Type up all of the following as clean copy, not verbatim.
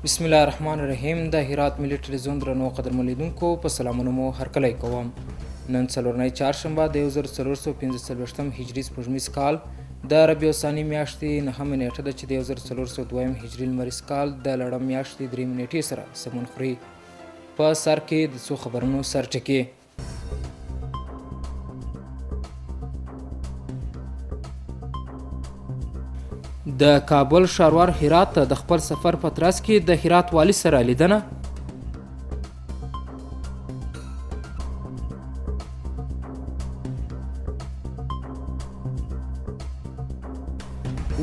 بسم الله الرحمن الرحیم. د هرات ملي ټلویزیون درنو قدرمن لیدونکو په سلامونه مو هرکلی کوم. نن څلورنۍ چهارشنبه د 1445 هجري سپوږمیز کال د ربیع الثاني میاشتې 9مه نیټه ده چې د 1402 هجري لمریز کال د لړم میاشتې 3 نیټې سره سمون خوري. په سر کې د څو خبرونو سرټکي. د کابل ښاروال هرات ته د خپل سفر په ترڅ کې د هرات والي سره لیدنه.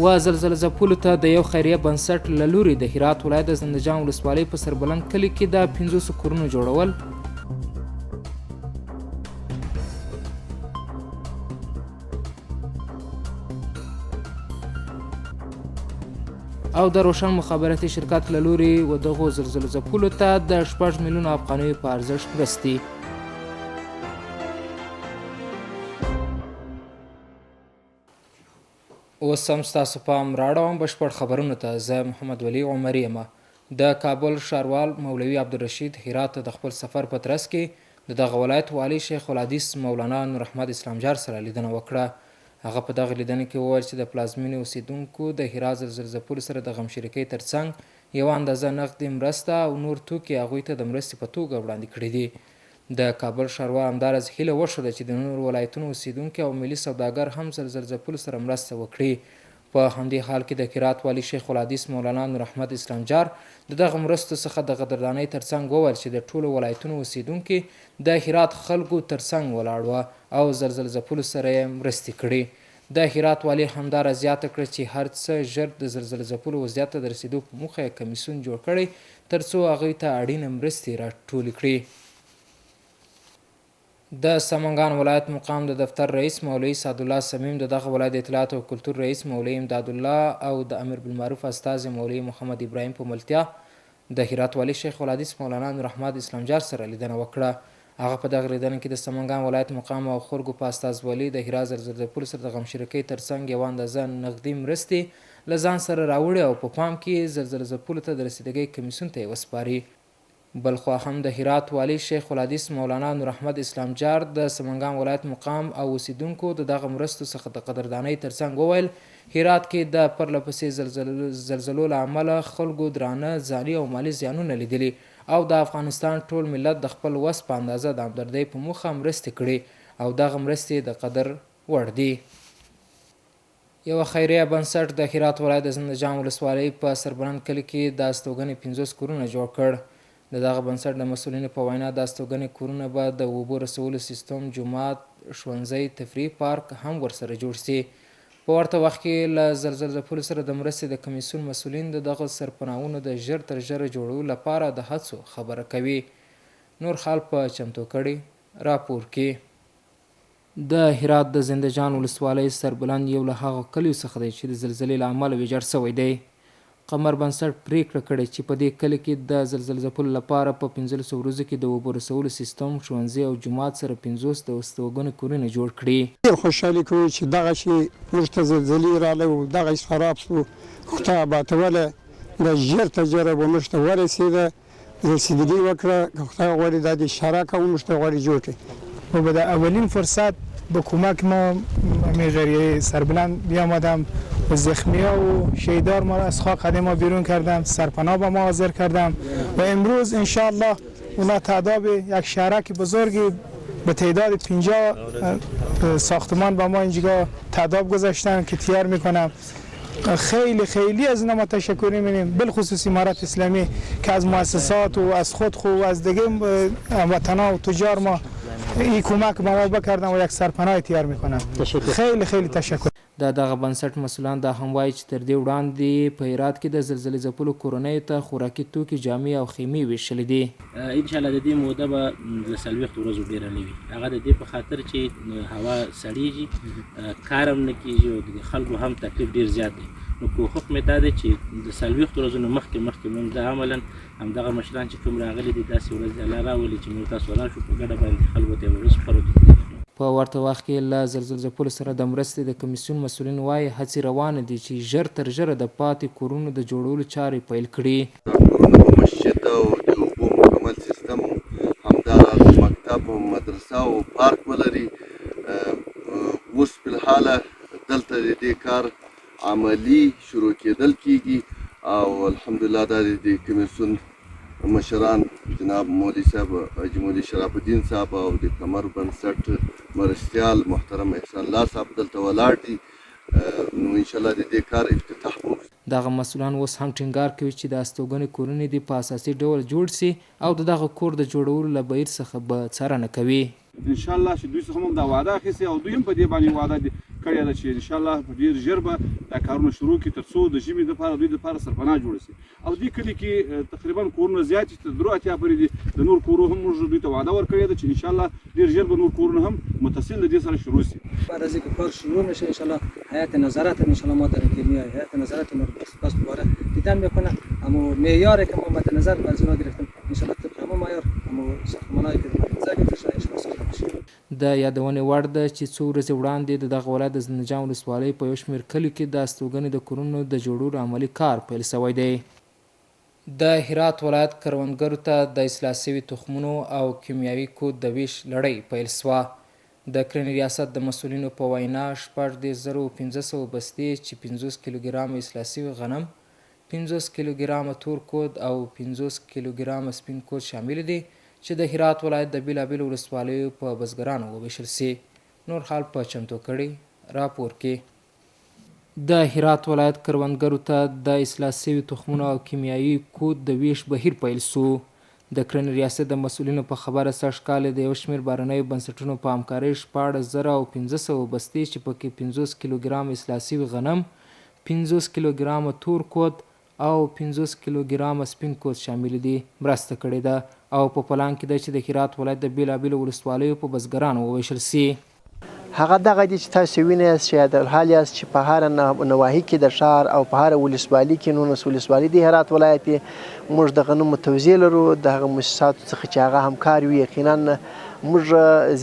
و زلزله ځپلو ته د یو خیریه بنسټ له لوري د هرات ولایت د زندجان ولسوالۍ په سربلند کلي کې د 500 کورونو جوړول. او د روشن مخابراتي شرکت له لوري و دغو زلزلو ځپلو ته د 6 میلیونو افغانیو په ارزښت مرستې. اوس هم ستاسو پام راړوم بشپړ خبرونو ته. زه محمد ولی عمري یم. د کابل ښاروال مولوي عبدالرشید هرات ته د خپل سفر په ترڅ کې د دغه ولایت والي شیخ الحدیث مولانا نور احمد اسلام جار سره لیدنه وکړه. هغه په دغه لیدنه کې وویل چې د پلازمینې اوسیدونکو د هرات زلزلې ځپلو سره د غم شریکۍ ترڅنګ یوه اندازه نغدي مرسته او نور توکي هغوی ته د مرستې په توګه وړاندې کړي دي. د کابل ښاروال همداراز هیله وښوده چې د نورو ولایتونو اوسیدونکي او ملي سوداګر هم زلزلې ځپلو سره مرسته وکړي. په همدې حال کې د هرات والي شیخ الحدیث مولانا نور احمد اسلام جار د دغه مرستو څخه د قدردانۍ ترڅنګ وویل چې د ټولو ولایتونو اوسیدونکي د هرات خلکو ترڅنګ ولاړ وه او زلزلې ځپلو سره یې مرستې کړي. د هرات والي همداراز زیاته کړه چې هر څه ژر د زلزلې ځپلو وضعیت ته د رسیدو په موخه یې کمیسیون جوړ کړی ترڅو هغوی ته اړینه مرستې راټولې کړي. د سمنګان ولایت مقام د دفتر رئیس مولوي سعدالله صمیم د دغه ولایت د اطلاعات او کلتور رئیس مولوي امداد الله او د امر بالمعروف استازي مولوي محمد ابراهیم په ملتیا د هرات والي شیخ الحدیث مولانا نور احمد اسلام جار سره لیدنه وکړه. هغه په دغه لیدنه کې د سمنګان ولایت مقام او خلکو په استازولي د هرات زلزلې ځپلو سره د غم شریکۍ ترڅنګ یوه اندازه نغدي مرستې له ځان سره راوړي او په پام کې زلزلې ځپلو ته د رسیدګۍ کمیسیون ته یې وسپاري. بلخوا هم د هرات والي شیخ الحدیث مولانا نور احمد اسلام جار د سمنګان ولایت مقام او اوسیدونکو د دغه مرستو څخه د قدردانۍ ترڅنګ وویل هرات کې د پرله پسې زلزلو له امله خلکو درانه ځاني او مالي زیانونه لیدلي او د افغانستان ټول ملت د خپل وس په اندازه د همدردۍ په موخه مرستې کړي او دغه مرستې د قدر وړ دي. یوه خیریه بنسټ د هرات ولایت د زندجان ولسوالۍ په سربلند کلي کې د استوګنې 500 کورونه جوړ کړ. د دغه بنسټ د مسؤلینو په وینا د استوګنې کورونه به د اوبو رسولو سیستم، جومات، ښوونځی، تفریح پارک هم ورسره جوړ شي. په ورته وخت کې له زلزلې ځپلو سره د مرستې د کمیسیون مسؤلین د دغه سرپناهونو د ژر تر ژره جوړولو لپاره د هڅو خبره کوي. نور حال په چمتو کړي راپور کې. د هرات د زندجان ولسوالۍ سربلند یو له هغو کلیو څخه دی چې د زلزلې له امله ویجاړ شوی دی. قمر بنسټ پریکړه کړې چې په دې کلي کې د زلزلې ځپلو لپاره په 15 ورځو کې د اوبو رسولو سیستم، ښوونځي او جومات سره 50 د استوګنې کورونه جوړ کړي. ډېر خوشحالي کوو چې دغه شی موږ ته زلزلې راغلی و، دغه خراب شو، خدای اباتوله دا ژر تر ژره به موږ ته ورسېده، رسیدګي وکړه که خدای غواړي دا د اشاره کوو موږ ته غواړي جوړ کړي. و به در اولین فرصت با کمک ما میغریه سربلند بیامدم و زخمی ها و شهیدار ما را از خاک قدم ما بیرون کردم، سرپناه با ما حاضر کردم و امروز انشاءالله اونا تعداد یک شهرک بزرگی به تعداد 50 ساختمان با ما اینجا تعداد گذاشتن که تیار میکنم. خیلی خیلی از اینا ما تشکر می‌کنیم، بالخصوص امارت اسلامی که از مؤسسات و از خود خو و از دیگه هموطنا و تجار ما این کمک به ما بکردن و یک سرپناه تیار میکنن. خیلی خیلی تشکر. د دغه بنسټ مسؤلان دا هم وایي چې تر دې وړاندې په هرات کې د زلزلې ځپلو کورنیو ته خوراکي توکي، جامې او خیمې ویشلې دي. انشاءالله د دې موده به له 40 ورځو ډېره نه وي. هغه د دې په خاطر چې هوا سړیږي، کار هم نه کېږي او د خلکو هم تکلیف ډېر زیات دی. نو کوښښ مې دا دی چې د 40 ورځو نه مخکې موږ د عملا همدغه مشران چې کوم راغلي دي داسې ورځ الله راولي چې موږ تاسو ولاړ شو په ګډه باندې خلکو ته ورسپارو. په ورته وخت کې له زلزلې ځپلو سره د مرستې د کمیسیون مسؤلین وایي هڅې روانې دي چې ژر تر ژره د پاتې کورونو د جوړولو چارې پیل کړي. مسجد او د اوبو مکمل سیستم همداراز مکتب مدرسه او پارک ولري. اوس فلحاله دلته د دې کار عملي شروع کېدل کېږي او الحمدلله دا د کمیسیون مشران جناب مولوي صاحب حاجي مولوي شرف الدین صاحب او د کمر بنسټ مرستیال محترم احسان الله صاحب دلته ولاړ دي. نو انشاءالله د دې کار افتتاح وکړو. دغه مسؤلان اوس هم ټینګار کوي چې د استوګنې کورونه دې په اساسي ډول جوړ سي او دغه کور د جوړولو له بهیر څخه به څارنه کوي. انشاءالله چې دوی څخه هم دا وعده اخیستې او دوی هم په دې باندې وعده کړې ده چې انشاءالله په ډېر ژر به دا کارونه شروع کړي تر څو د ژمي دپاره دوی دپاره سرپناه جوړه شي. او دې کلي کې تقریبا کورونه زیات دي، تر 3 اتیا پورې دي. د نور کورو هم موږ دوی ته وعده ورکړې ده چې انشاءالله ډېر ژر به نور کورونه هم متصل د دې سره شروع شي. بعد از اینکه کار شروع میشه انشاءالله هیئت نظارت انشاءالله ما در انتیمیه هیئت نظارت بس دوباره دیدن میکنه، اما معیاری که ما مد نظر از اونا گرفتیم انشاءالله طبق همون معیار اما ساختمانایی که در گرفته شده انشاءالله ساخته بشه. د یادونې وړ ده چې څو ورځې وړاندې د دغه ولایت د زنجان ولسوالۍ په یو شمېر کلیو کې د استوګنې د کورونو د جوړولو عملي کار پیل شوی دی. د هرات ولایت کروندګرو ته د اصلاح شوي تخمونو او کیمیاوي کود د ویش لړۍ پیل شوه. د کرنې ریاست د مسؤلینو په وینا 14,500 بستې چې 50 کیلوګرامه اصلاح شوي غنم، 50 کیلوګرامه تور کود او 50 کیلوګرامه سپین کود شامل دي چې د هرات ولایت د بیلابیلو ولسوالیو په بزګرانو وویشل سي. نور حال په چمتو کړي راپور کې د هرات ولایت کروندګرو ته د اصلاح شوي تخمونو او کیمیاوي کود د ویش بهیر پیل سو. د کرنې ریاست د مسؤلینو په خبره سږ کال د یو شمېر بهرنیو بنسټونو په همکارۍ 14,500 بستې چې پکې 50 کیلوګرام اصلاح شوي غنم، 50 کیلوګرامه تور کود او 50 کیلوګرامه سپین کود شامل دي مرسته کړې ده او په پلان کې ده چې د هرات ولایت د بیلابیلو ولسوالیو په بزګرانو وویشل سي. هغه دغه دي چې تاسو وینئ چې د حال یاست چې په هر نواحي کې د ښار او په هر ولسوالي کې 19 ولسوالي د هرات ولایت موږ د غنمو توزیع لرو د هغه مؤسساتو څخه چې هغه همکار وي. یقینا موږ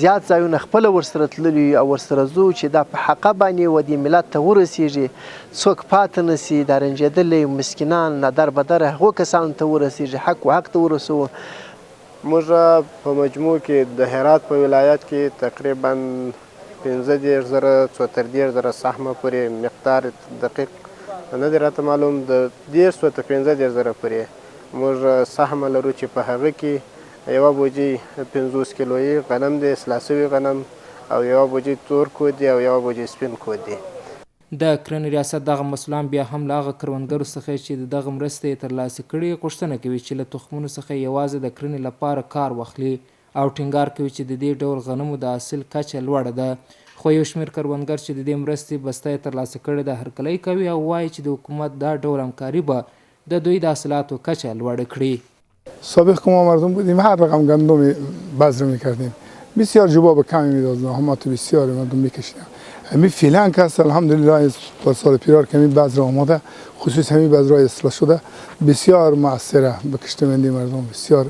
زیات ځایونه خپله ورسره تللي او ورسره ځو چې دا په حقه باندې و دې ملت ته ورسیږي، څوک پاتې نه سي، دا رنجېدلي مسکینان نادر بدر هغو کسانو ته ورسیږي، حق و حق ته ورسوو. موږ په مجموع کې د هرات په ولایت کې تقریبا 15,000 څو تر 10,000 سهمه پورې مقدار دقیق نه دی راته معلوم، د 10 تر 15,000 پورې موږ سهمه لرو چې په هغه کې یوه بوجۍ 50 کیلویي غنم دی اصلاح شوي غنم او یوه بوجۍ تور کود دی او یوه بوجۍ سپین کود دی. د کرنې ریاست دغه مسؤلان بیا هم له هغه کروندګرو څخه چې د دغه مرستې یې ترلاسه کړي غوښتنه کوي چې له تخمونو څخه یوازې د کرنې لپاره کار واخلي او ټینګار کوي چې د دې ډول غنمو د حاصل کچه لوړه ده. خو یو شمېر کروندګر چې د دې مرستې بسته یې ترلاسه کړې ده هرکلی کوي او وایي چې د حکومت دا ډول همکاري به د دوی د حاصلاتو کچه لوړه کړي. سابق که ما مردم بودیم هر رقم گندم بذر میکردیم، بسیار جواب کمی میداد، زحمات بسیاری مردم میکشیدن. همین فعلا که هست الحمدلله تا سال پیرار که همین بذر آماده، خصوص همین بذرهای اصلاح شده بسیار مؤثره به کشتمندی مردم، بسیار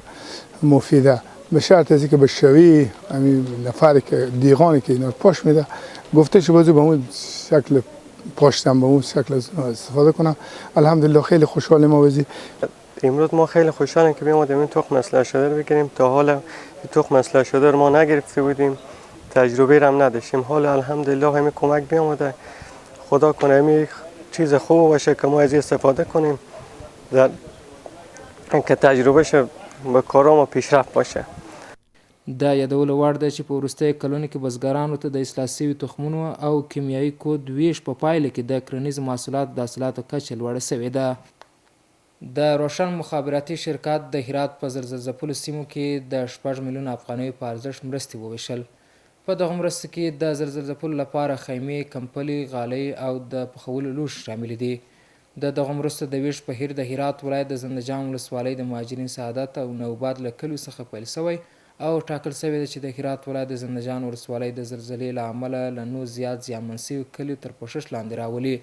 مفیده. به شرط از اینکه به شوی همین نفری که دیغانی که اینا پاش میده گفته چه بازی به اون شکل پاشتن به اون شکل استفاده کنم. الحمدلله خیلی خوشحالیم آوازی. امروز ما خیلی خوشحالیم که بیامدیم این تخم اصلاح شده رو بگیریم. تا حالا این تخم اصلاح شده رو ما نگرفته بودیم، تجربه هم نداشتیم. حالا الحمدلله همین کمک بیامده، خدا کنه همین چیز خوب باشه که ما از استفاده کنیم در اینکه تجربهش به کارامو پیشرفت باشه. د یادولو وړ ده چې په وروستیو کلونو کې بزګرانو ته د اصلاح شوي تخمونو او کیمیاوي کود ویش په پایله کې د کرنیزو محصولاتو د حاصلاتو کچه لوړه شوې ده. د روشن مخابراتي شرکت د هرات په زلزله ځپلو سیمو کې د 6 میلیونه افغانیو په ارزښت مرستې وویشل. په دغه مرستو کې د زلزله ځپلو لپاره خیمې، کمپلې، غالۍ او د پخولو لوښي شامل دي. د دغه مرستو د ویش بهیر د هرات ولایت د زندجان ولسوالۍ د مهاجرین سعادت او نوباد له کلیو څخه پیل شوی او ټاکل شوی ده چې د هرات ولایت د زندجان ولسوالۍ د زلزلې له امله له نو زیات زیانمن شویو کلیو تر پوښښ لاندې راولي.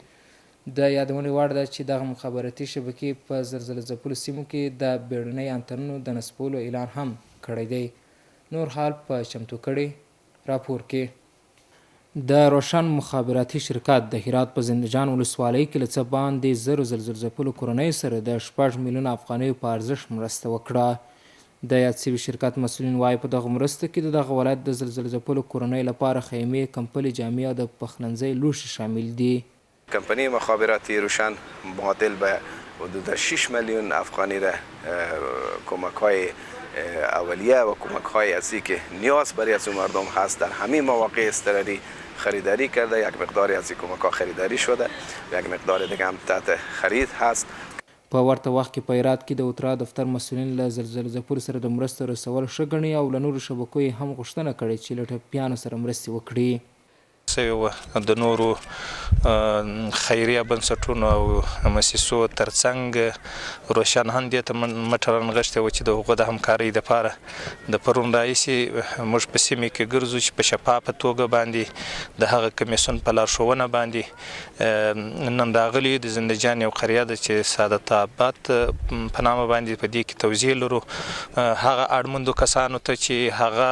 د یادونې وړ ده چې دغه مخابراتي شبکې په زلزله ځپلو سیمو کې د بیړنۍ انتنونو د نصبولو اعلان هم کړی دی. نور حال په چمتو کړي راپور کې د روشن مخابراتي شرکت د هرات په زندجان ولسوالۍ کې له څه باندې 1000 زلزله‌ځپلو کورنیو سره د 6 میلیونه افغانیو په ارزښت مرسته وکړه. د یاد شوي شرکت مسؤلین وایي په دغه مرسته کې د دغه ولایت د زلزله‌ځپلو کورنیو لپاره خیمې، کمپلې، جامې او د پخلنځي لوښي شامل دي. کمپانی مخابراتی روشن معادل به حدود 6 میلیون افغانی را کمک‌های اولیه و کمک‌های اصلی که نیاز برای از مردم هست در همه مواقع اضطراری خریداری کرده. یک مقداری از این کمک‌ها خریداری شده و یک مقدار دیگه هم تحت خرید هست. په ورته وخت کې په هرات کې د اوترا دفتر مسؤلین له زلزله‌ځپلو سره د مرستو رسول ښه ګڼي او له نورو شبکو یې هم غوښتنه کړې چې له ټپیانو سره مرستې وکړي. د نورو خیریه بنسټونو او مؤسسو ترڅنګ روشن هم دې ته مټه رانغښتې وه چې د هغو د همکارۍ دپاره د پرون راهیسې موږ په سیمې کې ګرځو چې په شفافه توګه باندې د هغه کمیسیون په لارښوونه باندې نن راغلي د زندجان یو قریه ده چې سعادت آباد په نامه باندې په دې کې توضیح لرو. هغه اړمندو کسانو ته چې هغه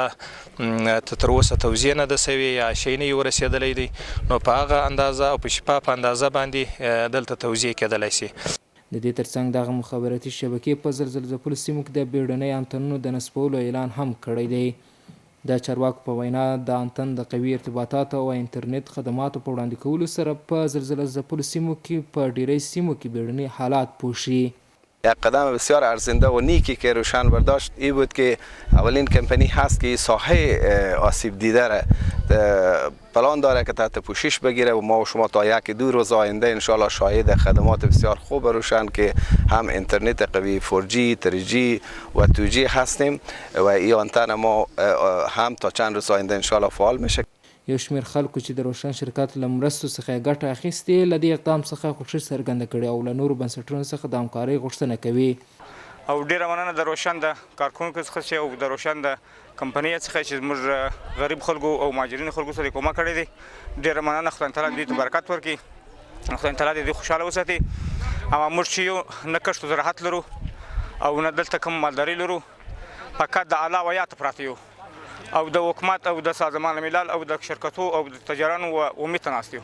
تر اوسه توضیح نه ده سوې یا شی نه یې ورسېدلی دی نو په هغه اندازه او په شفافه اندازه باندې دلته توضیح کېدلی شي. د دې ترڅنګ دغه مخابراتي شبکې په زلزله‌ځپلو سیمو کې د بیړنۍ انتنونو د نصبولو اعلان هم کړی دی. د چارواکو په وینا د انتن د قوي ارتباطاتو او انټرنیټ خدماتو په وړاندې کولو سره په زلزله‌ځپلو سیمو کې په ډیری سیمو کې بیړني حالات پوشي. یک قدم بسیار ارزنده و نیکی که روشن برداشت این بود که اولین کمپانی هست که ساحه آسیب دیده را پلان داره که تحت پوشش بگیره و ما و شما تا یک دو روز آینده انشالله شاهد خدمات بسیار خوب روشن که هم اینترنت قوی 4G 3G و 2G هستیم و این آنتن ما هم تا چند روز آینده انشالله فعال میشه. یو شمېر خلکو چې د روشن شرکت له مرستو څخه یې ګټه اخیستې له دې اقدام څخه خوښي څرګنده کړې او له نورو بنسټونو څخه د همکارۍ غوښتنه کوي. او ډیره مننه د روشن د کارکونکو څخه چې او د روشن د کمپنۍ څخه چې موږ غریب خلکو او مهاجرینو خلکو سره کومک کړی دی. ډیره مننه. خدای تعالی دې ته برکت ورکړي. خدای تعالی دې خوشحاله وساتي. اما موږ چې یو نه کښت زراعت لرو او نه دلته کوم مالداري لرو فقط د اعلی ویات پراته یو او د حکومت او د سازمان ملل او د شرکتو او د تجارانو و امید ناست یو.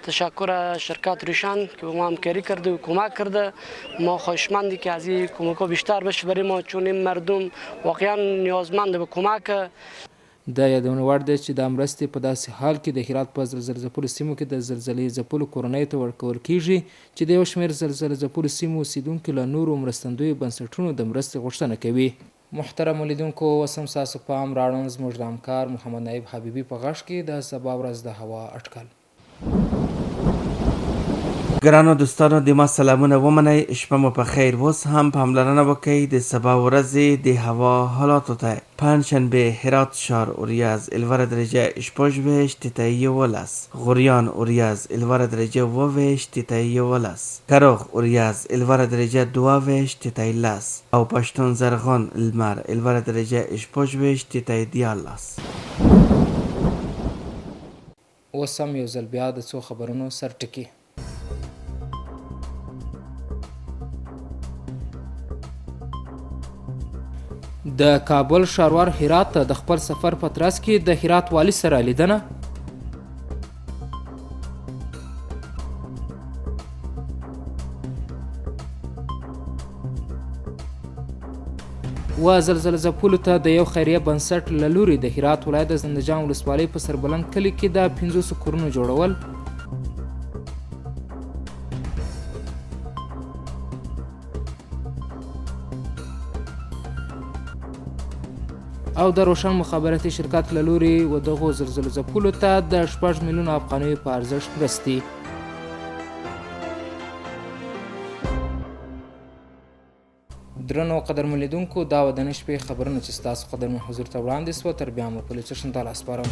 تشکر شرکت روشن که با ما همکاری کرده و کمک کرده. ما خواهشمندی که از این کمک ها بیشتر بشه برای ما چون این مردم واقعا نیازمند به کمک. د یادونه وړ دی چې د مرستې په داسې حال کې د هرات په زلزله‌ځپلو سیمو کې د زلزلې ځپلو کورنیو ته ورکول کیږي چې د یو شمېر زلزله‌ځپلو سیمو اوسیدونکي له نورو مرستندویو بنسټونو د مرستې غوښتنه کوي. محترم لیدونکو، اوس هم ستاسو پام راړوند زموږ د همکار محمد نایب حبیبي په غږ کې د سبا ورځ د هوا اټکل. ګرانو دوستانو د ما سلامونه ومنئ. شپه مو په خیر. اوس هم پاملرنه وکړئ د سبا ورځې د هوا حالاتو ته. پنجشنبه هرات شهر اوریاز 11 درجه 28 تا 11. غوریان اوریاز 11 درجه 28 تا 11. کروخ اوریاز 11 درجه 22 تا 10 او پشتون زرغان المر 11 درجه 28 تا 10. اوس هم یو ځل بیا د څو خبرونو سرټکی. د کابل ښاروال هرات ته د خپل سفر په ترڅ کې د هرات والي سره لیدنه. و زلزله ځپلو ته د یو خیریه بنسټ له لوري د هرات ولایت د زندجان ولسوالۍ په سربلند کلي کې د 500 کورونو جوړول. او د روشن مخابراتي شرکت له لوري و دغو زلزله ځپلو ته د 6 میلیونه افغانیو په ارزښت مرستې. درنو قدرمن لیدونکو، دا و د نن شپې خبرونه چې ستاسو قدرمن حضور ته وړاندې سوه. تر بیا مو په لیدو شم. دا لا سپارم.